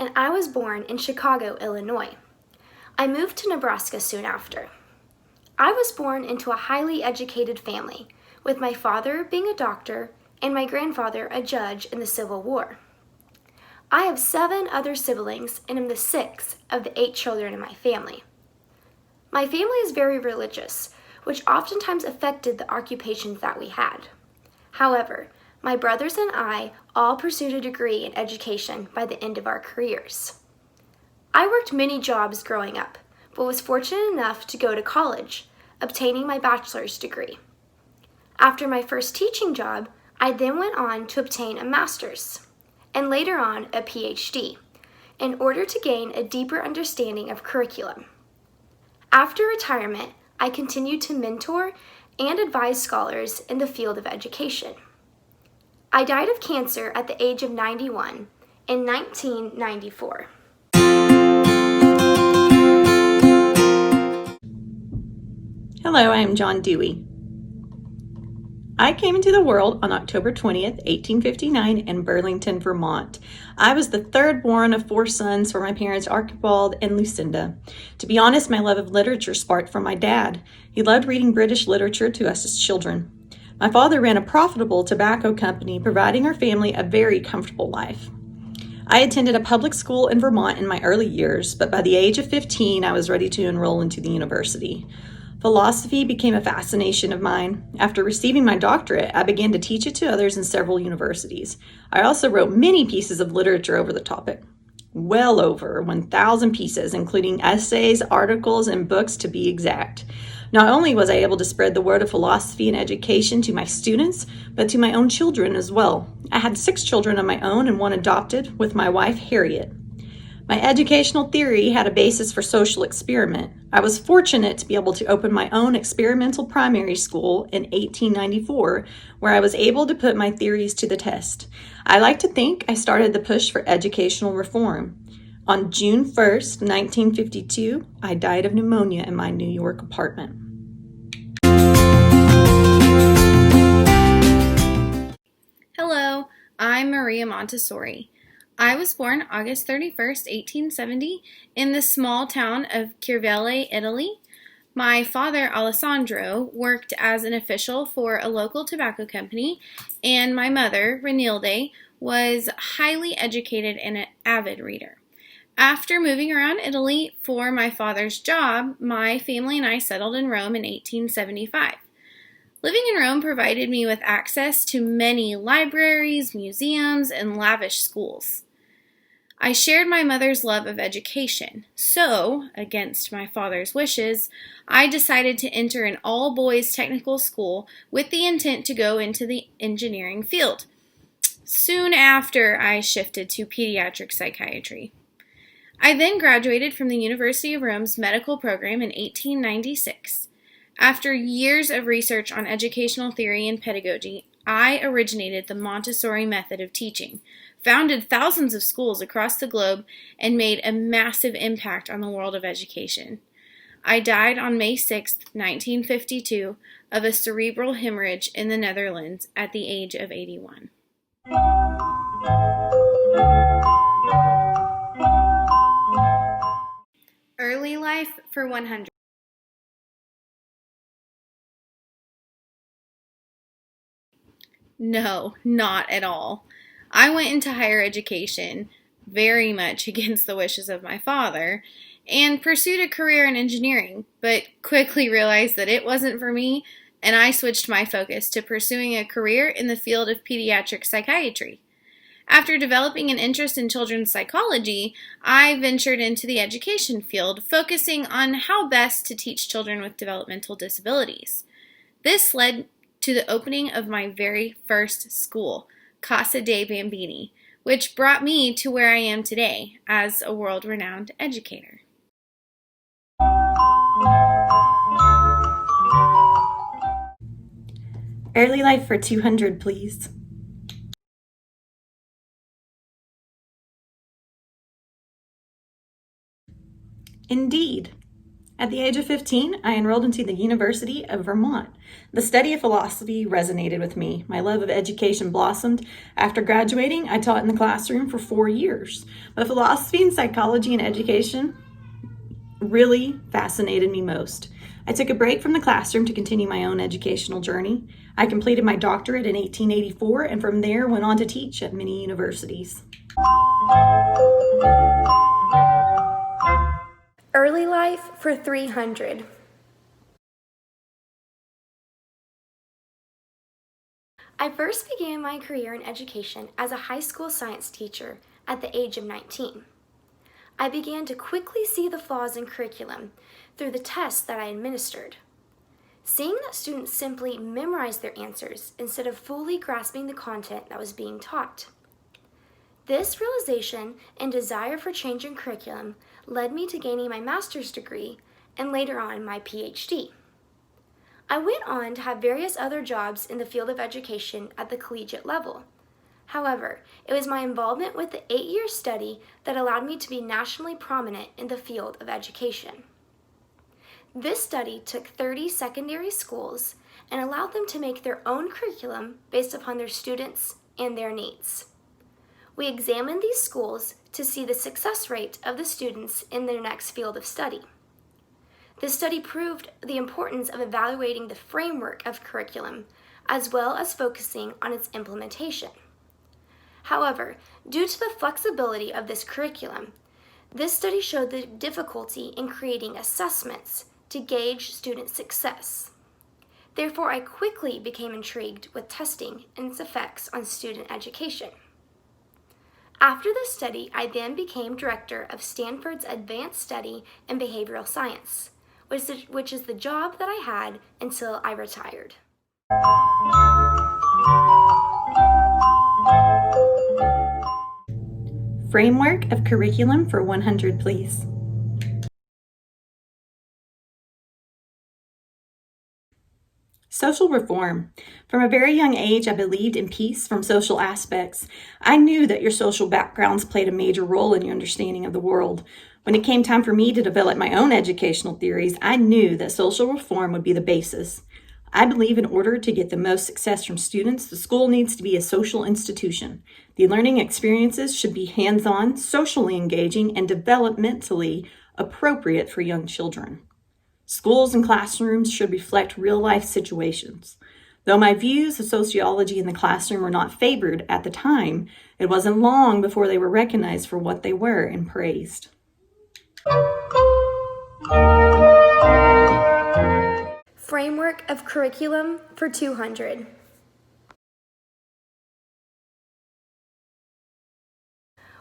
and I was born in Chicago, Illinois. I moved to Nebraska soon after. I was born into a highly educated family, with my father being a doctor and my grandfather a judge in the Civil War. I have 7 other siblings and am the 6th of the 8 children in my family. My family is very religious, which oftentimes affected the occupations that we had. However, my brothers and I all pursued a degree in education by the end of our careers. I worked many jobs growing up, but was fortunate enough to go to college, obtaining my bachelor's degree. After my first teaching job, I then went on to obtain a master's, and later on a PhD, in order to gain a deeper understanding of curriculum. After retirement, I continued to mentor and advise scholars in the field of education. I died of cancer at the age of 91 in 1994. Hello, I am John Dewey. I came into the world on October 20th, 1859 in Burlington, Vermont. I was the third born of 4 sons for my parents Archibald and Lucinda. To be honest, my love of literature sparked from my dad. He loved reading British literature to us as children. My father ran a profitable tobacco company, providing our family a very comfortable life. I attended a public school in Vermont in my early years, but by the age of 15, I was ready to enroll into the university. Philosophy became a fascination of mine. After receiving my doctorate, I began to teach it to others in several universities. I also wrote many pieces of literature over the topic. Well over 1,000 pieces, including essays, articles, and books to be exact. Not only was I able to spread the word of philosophy and education to my students, but to my own children as well. I had 6 children of my own and 1 adopted with my wife, Harriet. My educational theory had a basis for social experiment. I was fortunate to be able to open my own experimental primary school in 1894, where I was able to put my theories to the test. I like to think I started the push for educational reform. On June 1st, 1952, I died of pneumonia in my New York apartment. Hello, I'm Maria Montessori. I was born August 31st, 1870, in the small town of Chiarvelle, Italy. My father, Alessandro, worked as an official for a local tobacco company, and my mother, Renilde, was highly educated and an avid reader. After moving around Italy for my father's job, my family and I settled in Rome in 1875. Living in Rome provided me with access to many libraries, museums, and lavish schools. I shared my mother's love of education, so, against my father's wishes, I decided to enter an all-boys technical school with the intent to go into the engineering field. Soon after, I shifted to pediatric psychiatry. I then graduated from the University of Rome's medical program in 1896. After years of research on educational theory and pedagogy, I originated the Montessori method of teaching, founded thousands of schools across the globe, and made a massive impact on the world of education. I died on May 6, 1952, of a cerebral hemorrhage in the Netherlands at the age of 81. Early life for 100. No, not at all. I went into higher education, very much against the wishes of my father, and pursued a career in engineering, but quickly realized that it wasn't for me, and I switched my focus to pursuing a career in the field of pediatric psychiatry. After developing an interest in children's psychology, I ventured into the education field, focusing on how best to teach children with developmental disabilities. This led to the opening of my very first school, Casa dei Bambini, which brought me to where I am today as a world-renowned educator. Early life for 200, please. Indeed. At the age of 15, I enrolled into the University of Vermont. The study of philosophy resonated with me. My love of education blossomed. After graduating, I taught in the classroom for 4 years. But philosophy and psychology and education really fascinated me most. I took a break from the classroom to continue my own educational journey. I completed my doctorate in 1884 and from there went on to teach at many universities. Early life for 300. I first began my career in education as a high school science teacher at the age of 19. I began to quickly see the flaws in curriculum through the tests that I administered. Seeing that students simply memorized their answers instead of fully grasping the content that was being taught. This realization and desire for change in curriculum led me to gaining my master's degree and later on my PhD. I went on to have various other jobs in the field of education at the collegiate level. However, it was my involvement with the 8-year study that allowed me to be nationally prominent in the field of education. This study took 30 secondary schools and allowed them to make their own curriculum based upon their students and their needs. We examined these schools to see the success rate of the students in their next field of study. This study proved the importance of evaluating the framework of curriculum as well as focusing on its implementation. However, due to the flexibility of this curriculum, this study showed the difficulty in creating assessments to gauge student success. Therefore, I quickly became intrigued with testing and its effects on student education. After this study, I then became director of Stanford's Advanced Study in Behavioral Science, which is the job that I had until I retired. Framework of curriculum for 100, please. Social reform. From a very young age, I believed in peace from social aspects. I knew that your social backgrounds played a major role in your understanding of the world. When it came time for me to develop my own educational theories, I knew that social reform would be the basis. I believe in order to get the most success from students, the school needs to be a social institution. The learning experiences should be hands-on, socially engaging, and developmentally appropriate for young children. Schools and classrooms should reflect real-life situations. Though my views of sociology in the classroom were not favored at the time, it wasn't long before they were recognized for what they were and praised. Framework of curriculum for 200.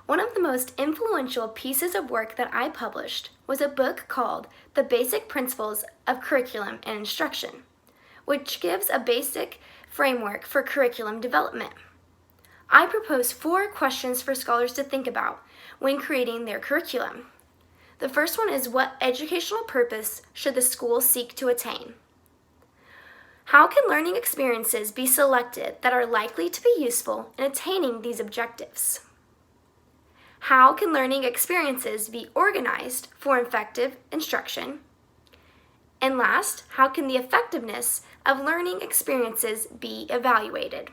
One of the most influential pieces of work that I published was a book called The Basic Principles of Curriculum and Instruction, which gives a basic framework for curriculum development. I propose 4 questions for scholars to think about when creating their curriculum. The first one is, what educational purpose should the school seek to attain? How can learning experiences be selected that are likely to be useful in attaining these objectives? How can learning experiences be organized for effective instruction? And last, how can the effectiveness of learning experiences be evaluated?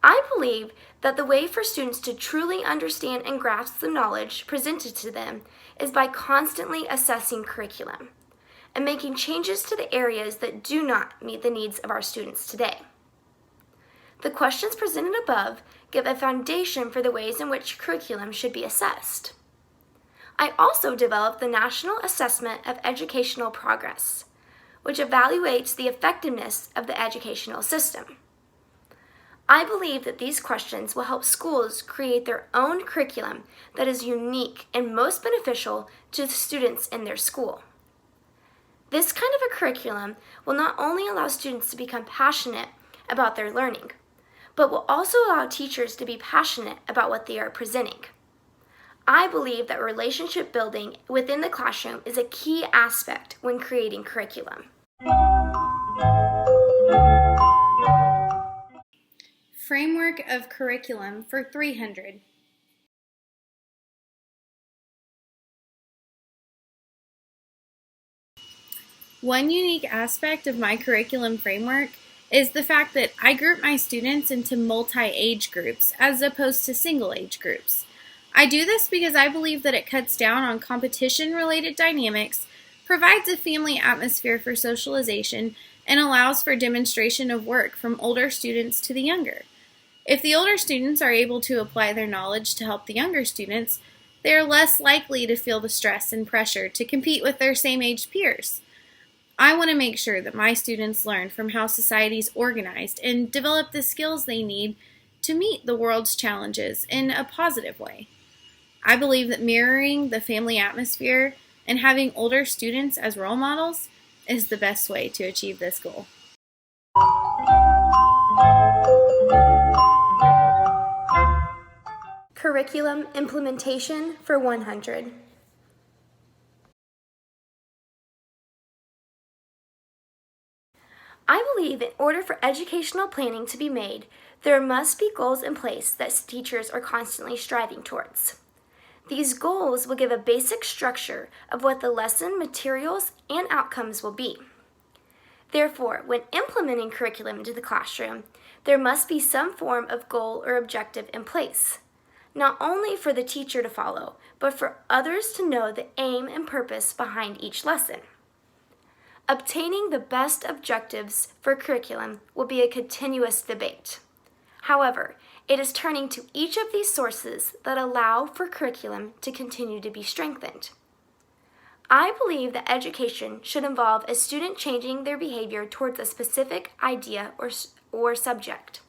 I believe that the way for students to truly understand and grasp the knowledge presented to them is by constantly assessing curriculum and making changes to the areas that do not meet the needs of our students today. The questions presented above give a foundation for the ways in which curriculum should be assessed. I also developed the National Assessment of Educational Progress, which evaluates the effectiveness of the educational system. I believe that these questions will help schools create their own curriculum that is unique and most beneficial to the students in their school. This kind of a curriculum will not only allow students to become passionate about their learning, but will also allow teachers to be passionate about what they are presenting. I believe that relationship building within the classroom is a key aspect when creating curriculum. Framework of curriculum for 300. One unique aspect of my curriculum framework is the fact that I group my students into multi-age groups as opposed to single-age groups. I do this because I believe that it cuts down on competition-related dynamics, provides a family atmosphere for socialization, and allows for demonstration of work from older students to the younger. If the older students are able to apply their knowledge to help the younger students, they are less likely to feel the stress and pressure to compete with their same-age peers. I want to make sure that my students learn from how society is organized and develop the skills they need to meet the world's challenges in a positive way. I believe that mirroring the family atmosphere and having older students as role models is the best way to achieve this goal. Curriculum implementation for 100. I believe in order for educational planning to be made, there must be goals in place that teachers are constantly striving towards. These goals will give a basic structure of what the lesson materials and outcomes will be. Therefore, when implementing curriculum into the classroom, there must be some form of goal or objective in place, not only for the teacher to follow, but for others to know the aim and purpose behind each lesson. Obtaining the best objectives for curriculum will be a continuous debate. However, it is turning to each of these sources that allow for curriculum to continue to be strengthened. I believe that education should involve a student changing their behavior towards a specific idea or subject.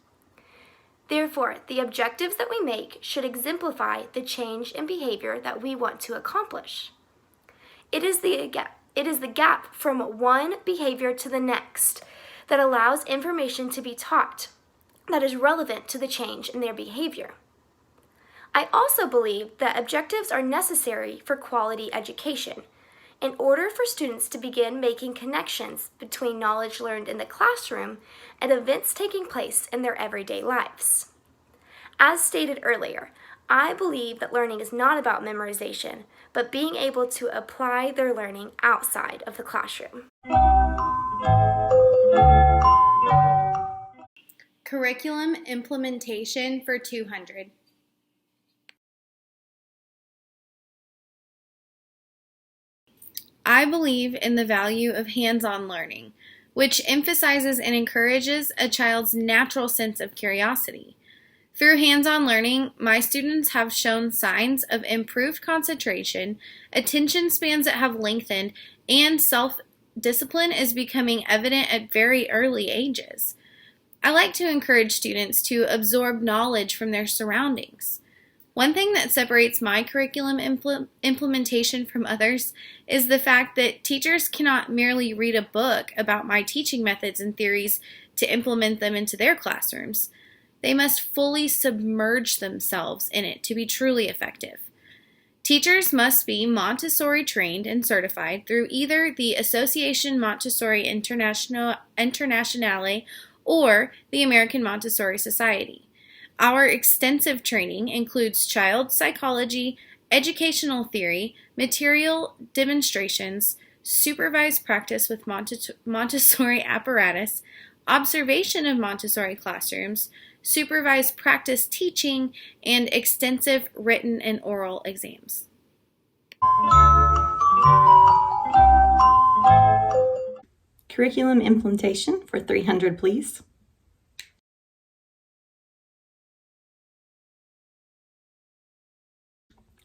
Therefore, the objectives that we make should exemplify the change in behavior that we want to accomplish. It is the gap from one behavior to the next that allows information to be taught that is relevant to the change in their behavior. I also believe that objectives are necessary for quality education in order for students to begin making connections between knowledge learned in the classroom and events taking place in their everyday lives. As stated earlier, I believe that learning is not about memorization, but being able to apply their learning outside of the classroom. Curriculum implementation for 200. I believe in the value of hands-on learning, which emphasizes and encourages a child's natural sense of curiosity. Through hands-on learning, my students have shown signs of improved concentration, attention spans that have lengthened, and self-discipline is becoming evident at very early ages. I like to encourage students to absorb knowledge from their surroundings. One thing that separates my curriculum implementation from others is the fact that teachers cannot merely read a book about my teaching methods and theories to implement them into their classrooms. They must fully submerge themselves in it to be truly effective. Teachers must be Montessori trained and certified through either the Association Montessori Internationale or the American Montessori Society. Our extensive training includes child psychology, educational theory, material demonstrations, supervised practice with Montessori apparatus, observation of Montessori classrooms, supervised practice teaching, and extensive written and oral exams. Curriculum implementation for 300, please.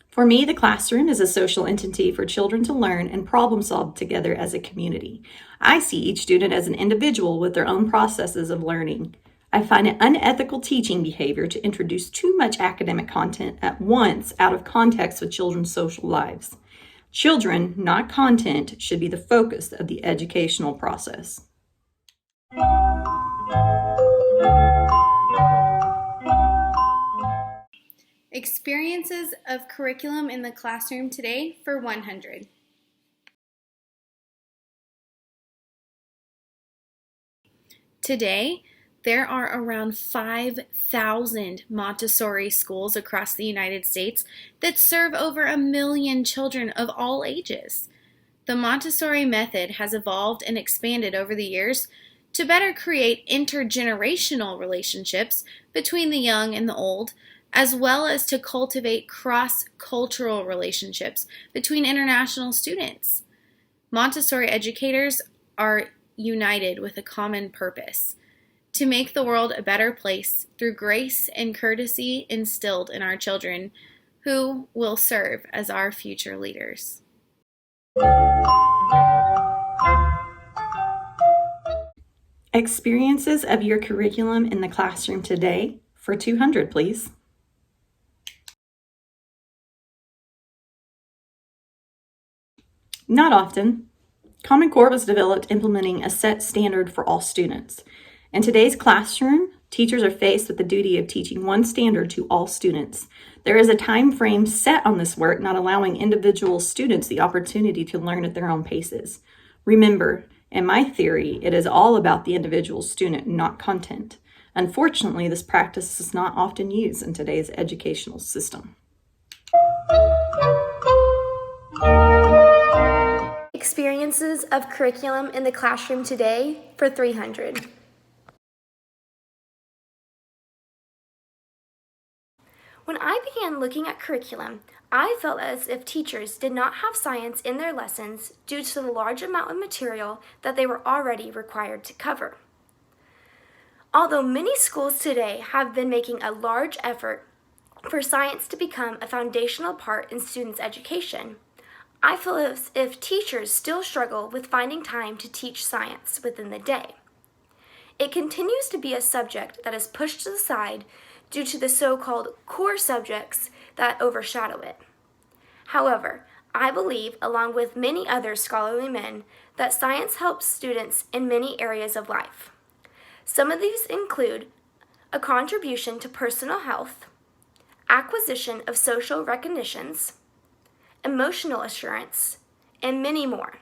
For me, the classroom is a social entity for children to learn and problem solve together as a community. I see each student as an individual with their own processes of learning. I find it unethical teaching behavior to introduce too much academic content at once out of context with children's social lives. Children, not content, should be the focus of the educational process. Experiences of curriculum in the classroom today for 100. Today, there are around 5,000 Montessori schools across the United States that serve over 1 million children of all ages. The Montessori method has evolved and expanded over the years to better create intergenerational relationships between the young and the old, as well as to cultivate cross-cultural relationships between international students. Montessori educators are united with a common purpose: to make the world a better place through grace and courtesy instilled in our children, who will serve as our future leaders. Experiences of your curriculum in the classroom today for 200, please. Not often. Common Core was developed implementing a set standard for all students. In today's classroom, teachers are faced with the duty of teaching one standard to all students. There is a time frame set on this work, not allowing individual students the opportunity to learn at their own paces. Remember, in my theory, it is all about the individual student, not content. Unfortunately, this practice is not often used in today's educational system. Experiences of curriculum in the classroom today for 300. When I began looking at curriculum, I felt as if teachers did not have science in their lessons due to the large amount of material that they were already required to cover. Although many schools today have been making a large effort for science to become a foundational part in students' education, I feel as if teachers still struggle with finding time to teach science within the day. It continues to be a subject that is pushed to the side due to the so-called core subjects that overshadow it. However, I believe, along with many other scholarly men, that science helps students in many areas of life. Some of these include a contribution to personal health, acquisition of social recognitions, emotional assurance, and many more.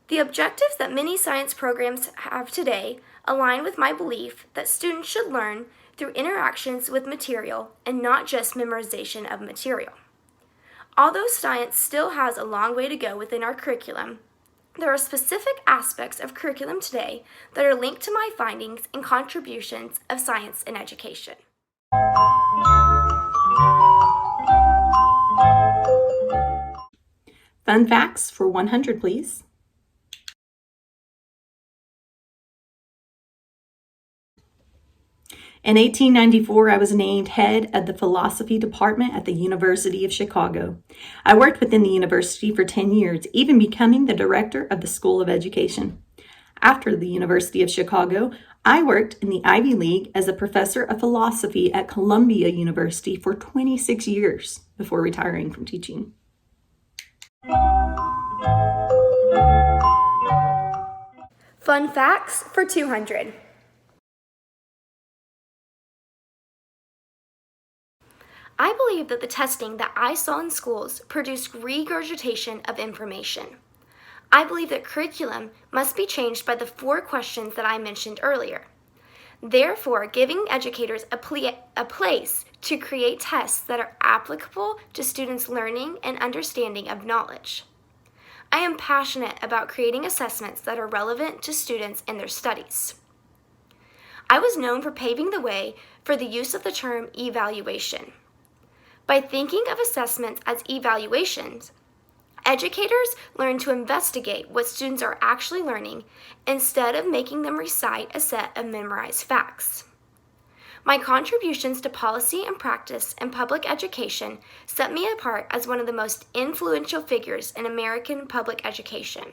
The objectives that many science programs have today align with my belief that students should learn through interactions with material and not just memorization of material. Although science still has a long way to go within our curriculum, there are specific aspects of curriculum today that are linked to my findings and contributions of science in education. Fun facts for 100, please. In 1894, I was named head of the philosophy department at the University of Chicago. I worked within the university for 10 years, even becoming the director of the School of Education. After the University of Chicago, I worked in the Ivy League as a professor of philosophy at Columbia University for 26 years before retiring from teaching. Fun facts for 200. I believe that the testing that I saw in schools produced regurgitation of information. I believe that curriculum must be changed by the 4 questions that I mentioned earlier. Therefore, giving educators a place to create tests that are applicable to students' learning and understanding of knowledge. I am passionate about creating assessments that are relevant to students in their studies. I was known for paving the way for the use of the term evaluation. By thinking of assessments as evaluations, educators learn to investigate what students are actually learning instead of making them recite a set of memorized facts. My contributions to policy and practice in public education set me apart as one of the most influential figures in American public education,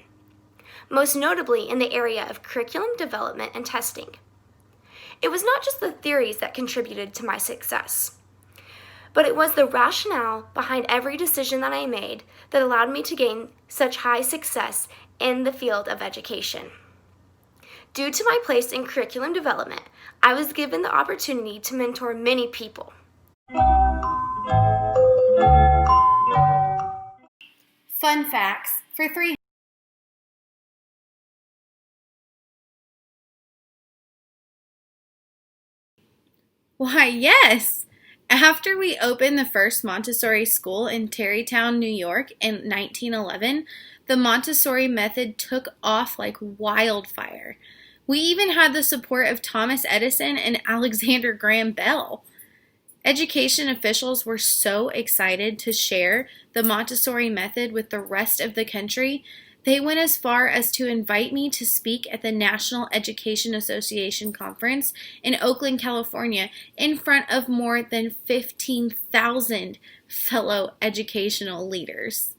most notably in the area of curriculum development and testing. It was not just the theories that contributed to my success, but it was the rationale behind every decision that I made that allowed me to gain such high success in the field of education. Due to my place in curriculum development, I was given the opportunity to mentor many people. Fun facts for 300. Why, yes! After we opened the first Montessori school in Tarrytown, New York in 1911, the Montessori method took off like wildfire. We even had the support of Thomas Edison and Alexander Graham Bell. Education officials were so excited to share the Montessori method with the rest of the country, they went as far as to invite me to speak at the National Education Association Conference in Oakland, California, in front of more than 15,000 fellow educational leaders.